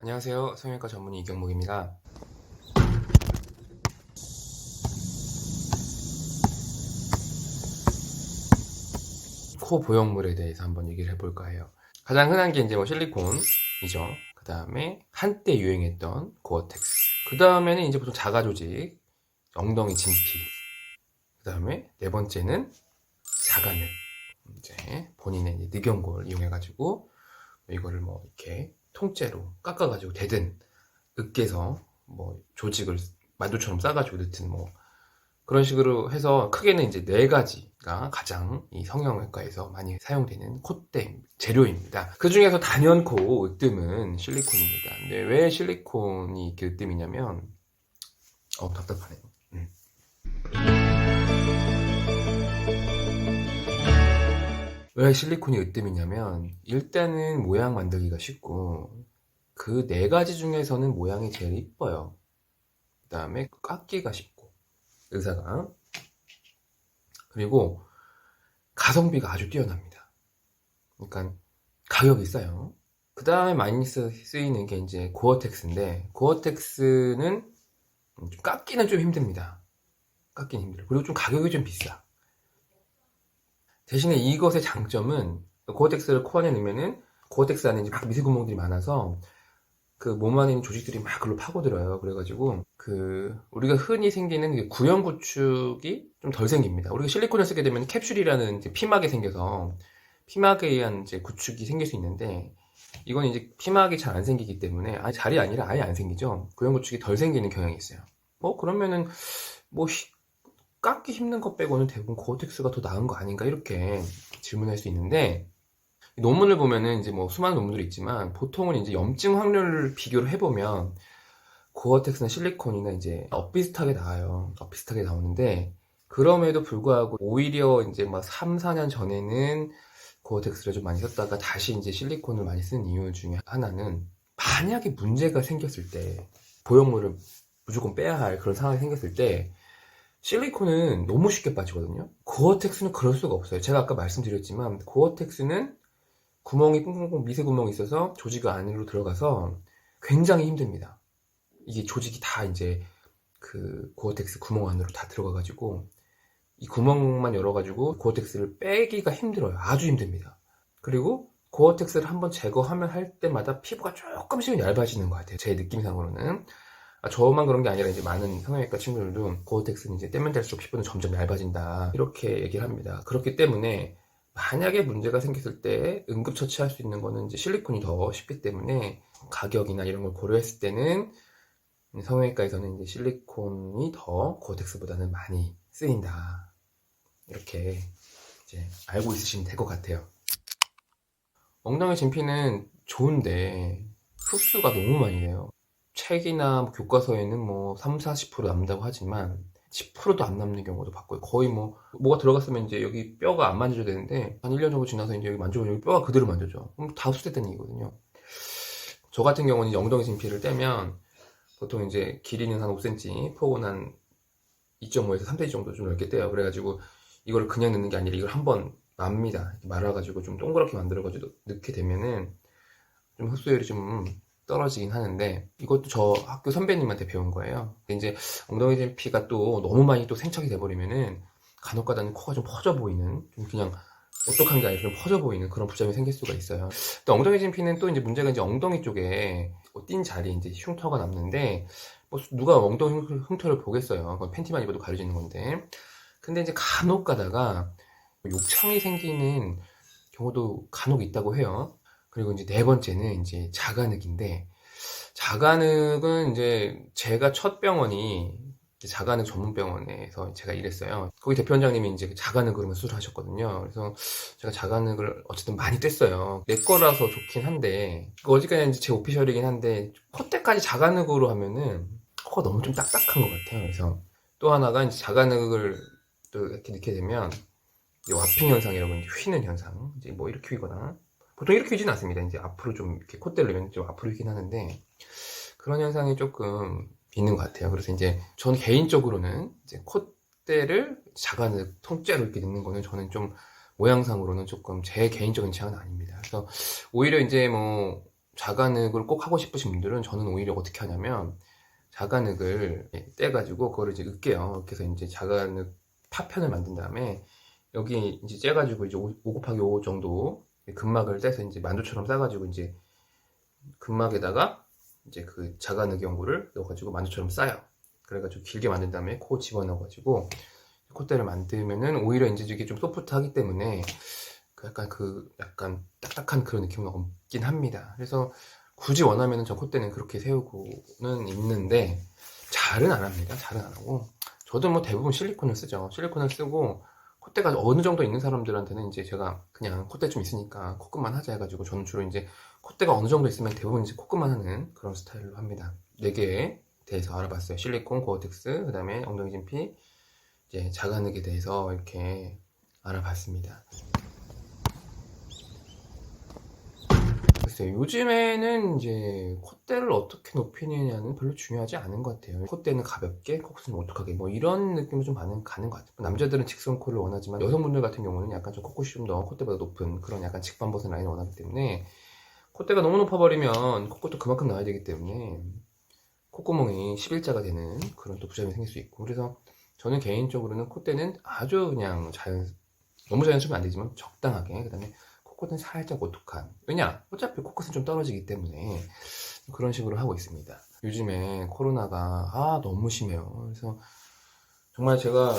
안녕하세요. 성형외과 전문의 이경목입니다. 코 보형물에 대해서 한번 얘기를 해볼까 해요. 가장 흔한 게 이제 실리콘이죠. 그 다음에 한때 유행했던 고어텍스. 그 다음에는 이제 보통 자가조직, 엉덩이 진피. 그 다음에 네 번째는 자가늑. 이제 본인의 이제 늑연골 이용해가지고 이거를 뭐 이렇게 통째로 깎아가지고 대든 으깨서 뭐 조직을 만두처럼 싸가지고 넣든 뭐 그런 식으로 해서 크게는 이제 네 가지가 가장 이 성형외과에서 많이 사용되는 콧대 재료입니다. 그 중에서 단연코 으뜸은 실리콘입니다. 근데 왜 실리콘이 이렇게 으뜸이냐면 답답하네요. 왜 실리콘이 으뜸이냐면 일단은 모양 만들기가 쉽고 그 네 가지 중에서는 모양이 제일 이뻐요. 그 다음에 깎기가 쉽고 의사가 그리고 가성비가 아주 뛰어납니다. 그러니까 가격이 싸요. 그 다음에 많이 쓰이는 게 이제 고어텍스인데 고어텍스는 좀 깎기는 좀 힘듭니다. 깎기는 힘들어요. 그리고 좀 가격이 좀 비싸. 대신에 이것의 장점은 고어텍스를 코 안에 넣으면은 고어텍스 안에 이제 막 미세 구멍들이 많아서 그 몸 안에 있는 조직들이 막 그걸로 파고들어요. 그래가지고 우리가 흔히 생기는 구형 구축이 좀 덜 생깁니다. 우리가 실리콘을 쓰게 되면 캡슐이라는 이제 피막이 생겨서 피막에 의한 이제 구축이 생길 수 있는데 이건 이제 피막이 잘 안 생기기 때문에 잘이 아니라 아예 안 생기죠. 구형 구축이 덜 생기는 경향이 있어요. 그러면은 뭐 깎기 힘든 것 빼고는 대부분 고어텍스가 더 나은 거 아닌가 이렇게 질문할 수 있는데 논문을 보면은 이제 뭐 수많은 논문들이 있지만 보통은 이제 염증 확률을 비교를 해보면 고어텍스나 실리콘이나 이제 비슷하게 나와요. 비슷하게 나오는데 그럼에도 불구하고 오히려 이제 막 3, 4년 전에는 고어텍스를 좀 많이 썼다가 다시 이제 실리콘을 많이 쓴 이유 중에 하나는 만약에 문제가 생겼을 때 보형물을 무조건 빼야 할 그런 상황이 생겼을 때 실리콘은 너무 쉽게 빠지거든요. 고어텍스는 그럴 수가 없어요. 제가 아까 말씀드렸지만 고어텍스는 구멍이 꽁꽁꽁 미세 구멍이 있어서 조직 안으로 들어가서 굉장히 힘듭니다. 이게 조직이 다 이제 그 고어텍스 구멍 안으로 다 들어가가지고 이 구멍만 열어가지고 고어텍스를 빼기가 힘들어요. 아주 힘듭니다. 그리고 고어텍스를 한번 제거하면 할 때마다 피부가 조금씩은 얇아지는 것 같아요. 제 느낌상으로는. 저만 그런 게 아니라 이제 많은 성형외과 친구들도 고어텍스는 이제 떼면 뗄수록 피부는 점점 얇아진다. 이렇게 얘기를 합니다. 그렇기 때문에 만약에 문제가 생겼을 때 응급처치할 수 있는 거는 이제 실리콘이 더 쉽기 때문에 가격이나 이런 걸 고려했을 때는 성형외과에서는 이제 실리콘이 더 고어텍스보다는 많이 쓰인다. 이렇게 이제 알고 있으시면 될 것 같아요. 엉덩이 진피는 좋은데 흡수가 너무 많이 돼요. 책이나 뭐 교과서에는 뭐 3, 40% 남는다고 하지만 10%도 안 남는 경우도 봤고요. 거의 뭐가 들어갔으면 이제 여기 뼈가 안 만져져야 되는데 한 1년 정도 지나서 이제 여기 만져보면 여기 뼈가 그대로 만져져. 그럼 다 흡수됐다는 얘기거든요. 저 같은 경우는 이제 엉덩이 진피를 떼면 보통 이제 길이는 한 5cm, 폭은 한 2.5에서 3cm 정도 좀 넓게 떼요. 그래가지고 이거를 그냥 넣는 게 아니라 이걸 한번 맙니다. 말아가지고 좀 동그랗게 만들어가지고 넣게 되면은 좀 흡수율이 좀 떨어지긴 하는데 이것도 저 학교 선배님한테 배운 거예요. 근데 이제 엉덩이 진피가 또 너무 많이 또 생착이 돼버리면은 간혹 가다는 코가 좀 퍼져 보이는 좀 그냥 오똑한 게 아니라 좀 퍼져 보이는 그런 부작용이 생길 수가 있어요. 또 엉덩이 진피는 또 이제 문제가 이제 엉덩이 쪽에 띈 자리에 이제 흉터가 남는데 누가 엉덩이 흉터를 보겠어요. 그건 팬티만 입어도 가려지는 건데. 근데 이제 간혹 가다가 욕창이 생기는 경우도 간혹 있다고 해요. 그리고 이제 네 번째는 이제 자가늑인데 자가늑은 이제 제가 첫 병원이 자가늑 전문 병원에서 제가 일했어요. 거기 대표원장님이 이제 자가늑으로만 수술하셨거든요. 그래서 제가 자가늑을 어쨌든 많이 뗐어요. 내 거라서 좋긴 한데 어디까지 이제 제 오피셜이긴 한데 콧대까지 자가늑으로 하면은 코가 너무 좀 딱딱한 것 같아요. 그래서 또 하나가 이제 자가늑을 또 이렇게 넣게 되면 와핑 현상이라고 이제 휘는 현상, 이제 뭐 이렇게 휘거나 보통 이렇게 휘진 않습니다. 이제 앞으로 좀 이렇게 콧대를 넣으면 좀 앞으로 휘긴 하는데 그런 현상이 조금 있는 것 같아요. 그래서 이제 저는 개인적으로는 이제 콧대를 자가늑 통째로 이렇게 넣는 거는 저는 좀 모양상으로는 조금 제 개인적인 취향은 아닙니다. 그래서 오히려 이제 뭐 자간흙을 꼭 하고 싶으신 분들은 저는 오히려 어떻게 하냐면 자간흙을 떼가지고 그거를 이제 으깨요. 그래서 이제 자간흙 파편을 만든 다음에 여기 이제 째가지고 이제 5 곱하기 5 정도 근막을 떼서 이제 만두처럼 싸가지고 이제 근막에다가 이제 그 자간흙 연고를 넣어가지고 만두처럼 싸요. 그래가지고 길게 만든 다음에 코 집어넣어가지고 콧대를 만들면은 오히려 이제 이게 좀 소프트하기 때문에 약간 딱딱한 그런 느낌은 없긴 합니다. 그래서 굳이 원하면은 저 콧대는 그렇게 세우고는 있는데 잘은 안 합니다. 잘은 안 하고 저도 뭐 대부분 실리콘을 쓰죠. 실리콘을 쓰고 콧대가 어느 정도 있는 사람들한테는 이제 제가 그냥 콧대 좀 있으니까 코끝만 하자 해가지고 저는 주로 이제 콧대가 어느 정도 있으면 대부분 이제 코끝만 하는 그런 스타일로 합니다. 4개에 대해서 알아봤어요. 실리콘, 고어텍스, 그 다음에 엉덩이 진피, 이제 자간흙에 대해서 이렇게 알아봤습니다. 글쎄요, 요즘에는 이제 콧대를 어떻게 높이느냐는 별로 중요하지 않은 것 같아요. 콧대는 가볍게, 코끝은 오똑하게, 뭐 이런 느낌으로 좀 가는 것 같아요. 남자들은 직선 코를 원하지만 여성분들 같은 경우는 약간 좀 코끝이 좀 더 콧대보다 높은 그런 약간 직방벗은 라인을 원하기 때문에 콧대가 너무 높아버리면 코끝도 그만큼 나와야 되기 때문에 콧구멍이 11자가 되는 그런 또 부작용이 생길 수 있고, 그래서 저는 개인적으로는 콧대는 아주 그냥 너무 자연스러우면 안 되지만 적당하게, 그 다음에 코끝은 살짝 오똑한, 왜냐? 어차피 코끝은 좀 떨어지기 때문에 그런 식으로 하고 있습니다. 요즘에 코로나가 너무 심해요. 그래서 정말 제가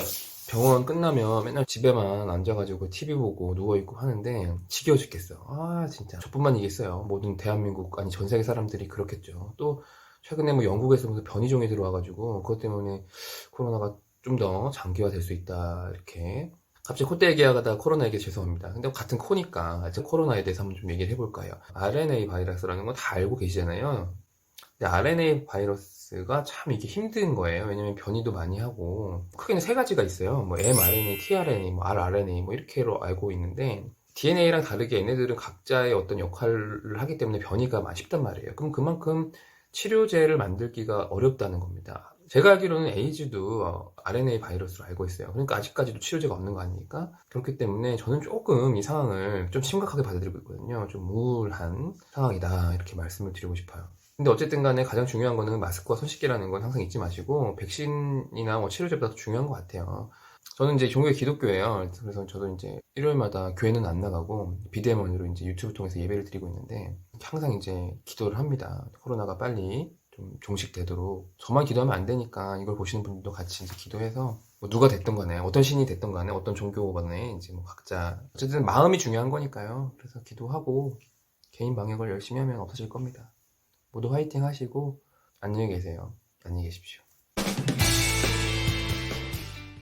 병원 끝나면 맨날 집에만 앉아가지고 TV 보고 누워있고 하는데 지겨워 죽겠어. 진짜 저뿐만이겠어요. 모든 대한민국, 아니 전 세계 사람들이 그렇겠죠. 또 최근에 뭐 영국에서 무슨 변이종이 들어와가지고 그것 때문에 코로나가 좀 더 장기화될 수 있다, 이렇게. 갑자기 콧대 얘기하다가 코로나 얘기 죄송합니다. 근데 같은 코니까 코로나에 대해서 한번 좀 얘기를 해볼까요? RNA 바이러스라는 거 다 알고 계시잖아요. 근데 RNA 바이러스가 참 이게 힘든 거예요. 왜냐면 변이도 많이 하고, 크게는 3가지가 있어요. 뭐 mRNA, tRNA, 뭐 rRNA 뭐 이렇게로 알고 있는데, DNA랑 다르게 얘네들은 각자의 어떤 역할을 하기 때문에 변이가 많이 쉽단 말이에요. 그럼 그만큼 치료제를 만들기가 어렵다는 겁니다. 제가 알기로는 에이즈도 RNA 바이러스로 알고 있어요. 그러니까 아직까지도 치료제가 없는 거 아닙니까? 그렇기 때문에 저는 조금 이 상황을 좀 심각하게 받아들이고 있거든요. 좀 우울한 상황이다, 이렇게 말씀을 드리고 싶어요. 근데 어쨌든 간에 가장 중요한 거는 마스크와 손 씻기라는 건 항상 잊지 마시고, 백신이나 뭐 치료제보다 더 중요한 것 같아요. 저는 이제 종교가 기독교예요. 그래서 저도 이제 일요일마다 교회는 안 나가고 비대면으로 이제 유튜브 통해서 예배를 드리고 있는데, 항상 이제 기도를 합니다. 코로나가 빨리 좀 종식되도록. 저만 기도하면 안 되니까 이걸 보시는 분들도 같이 이제 기도해서, 뭐 누가 됐든 간에, 어떤 신이 됐든 간에, 어떤 종교 간에 이제 뭐 각자 어쨌든 마음이 중요한 거니까요. 그래서 기도하고 개인 방역을 열심히 하면 없어질 겁니다. 모두 화이팅 하시고 안녕히 계세요. 안녕히 계십시오.